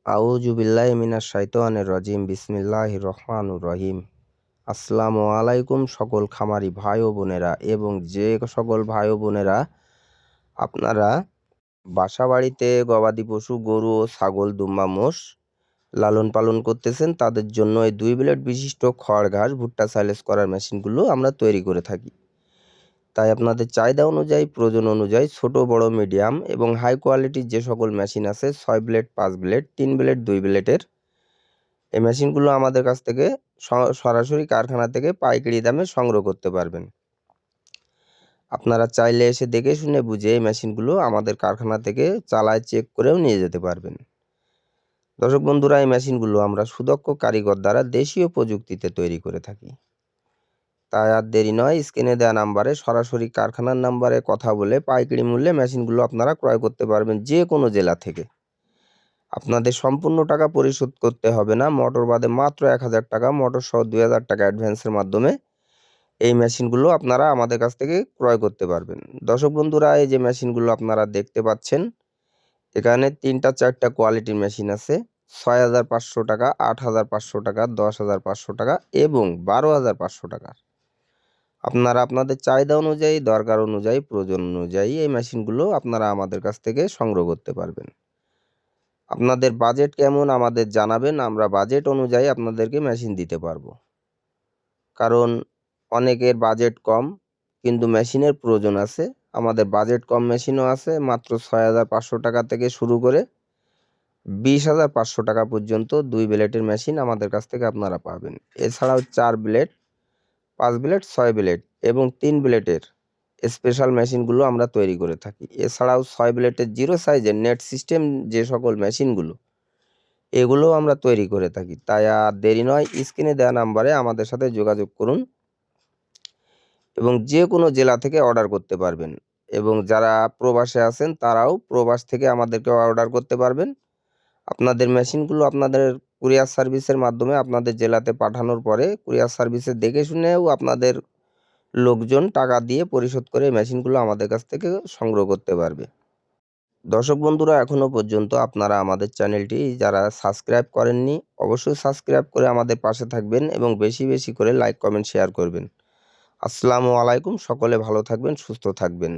আউযু বিল্লাহি মিনাশ শাইতানির রাজিম বিসমিল্লাহির রহমানির রহিম। আসসালামু আলাইকুম সকল খামারি ভাই ও বোনেরা এবং যে সকল ভাই ও বোনেরা আপনারা বাসা বাড়িতে গবাদি পশু গরু ও ছাগল দুম্বা মোষ লালন পালন করতেছেন তাদের জন্য এই 2 ব্লেড বিশিষ্ট খড় ঘাস ভুট্টা সাইলেজ করার মেশিনগুলো আমরা তৈরি করে থাকি। তাই আপনাদের চাহিদা অনুযায়ী প্রয়োজন অনুযায়ী ছোট বড় মিডিয়াম এবং হাই কোয়ালিটির যে সকল মেশিন আছে 6 ব্লেড 5 ব্লেড 3 ব্লেড 2 ব্লেডের এই মেশিনগুলো আমাদের কাছ থেকে সরাসরি কারখানা থেকে পাইকারি দামে সংগ্রহ করতে পারবেন। আপনারা চাইলে এসে দেখে শুনে বুঝে এই মেশিনগুলো আমাদের কারখানা থেকে চালায় চেক করেও নিয়ে যেতে পারবেন। দর্শক বন্ধুরা, এই মেশিনগুলো আমরা সুদক্ষ কারিগর দ্বারা দেশীয় প্রযুক্তিতে তৈরি করে থাকি। তাই আর দেরি নয়, স্ক্রিনে দেওয়া নাম্বারে সরাসরি কারখানার নাম্বারে কথা বলে পাইকারি মূল্যে মেশিনগুলো আপনারা ক্রয় করতে পারবেন যে কোনো জেলা থেকে। আপনাদের সম্পূর্ণ টাকা পরিশোধ করতে হবে না। মোটর বাদে মাত্র 1000 টাকা, মোটর সহ 2000 টাকা অ্যাডভান্সের মাধ্যমে এই মেশিনগুলো আপনারা আমাদের কাছ থেকে ক্রয় করতে পারবেন। দর্শক বন্ধুরা, এই যে মেশিনগুলো আপনারা দেখতে পাচ্ছেন, এখানে 3টা 4টা কোয়ালিটির মেশিন আছে। 6500 টাকা, 8500 টাকা, 10500 টাকা এবং 12500 টাকা। আপনারা আপনাদের চাহিদা অনুযায়ী, দরকার অনুযায়ী, প্রয়োজন অনুযায়ী এই মেশিনগুলো আপনারা আমাদের কাছ থেকে সংগ্রহ করতে পারবেন। আপনাদের বাজেট কেমন আমাদের জানাবেন, আমরা বাজেট অনুযায়ী আপনাদেরকে মেশিন দিতে পারবো। কারণ অনেকের বাজেট কম কিন্তু মেশিনের প্রয়োজন আছে। আমাদের বাজেট কম মেশিনও আছে, মাত্র 6500 টাকা থেকে শুরু করে 20500 টাকা পর্যন্ত 2 ব্লেডের মেশিন আমাদের কাছ থেকে আপনারা পাবেন। এছাড়াও 4 ব্লেড 5 ব্লেড 6 ব্লেড এবং 3 ব্লেডের স্পেশাল মেশিনগুলো আমরা তৈরি করে থাকি। এছাড়াও 6 ব্লেডের জিরো সাইজের নেট সিস্টেম যে সকল মেশিনগুলো এগুলোও আমরা তৈরি করে থাকি। তাই আর দেরি নয়, স্ক্রিনে দেওয়া নাম্বারে আমাদের সাথে যোগাযোগ করুন এবং যে কোনো জেলা থেকে অর্ডার করতে পারবেন। এবং যারা প্রবাসে আছেন তারাও প্রবাস থেকে আমাদেরকে অর্ডার করতে পারবেন। আপনাদের মেশিনগুলো আপনাদের কুরিয়ার সার্ভিসের মাধ্যমে আপনাদের জেলাতে পাঠানোর পরে কুরিয়ার সার্ভিসে দেখে শুনেও আপনাদের লোকজন টাকা দিয়ে পরিশোধ করে মেশিনগুলো আমাদের কাছ থেকে সংগ্রহ করতে পারবে। দর্শক বন্ধুরা, এখনো পর্যন্ত আপনারা আমাদের চ্যানেলটি যারা সাবস্ক্রাইব করেননি অবশ্যই সাবস্ক্রাইব করে আমাদের পাশে থাকবেন এবং বেশি বেশি করে লাইক কমেন্ট শেয়ার করবেন। আসসালামু আলাইকুম, সকলে ভালো থাকবেন, সুস্থ থাকবেন।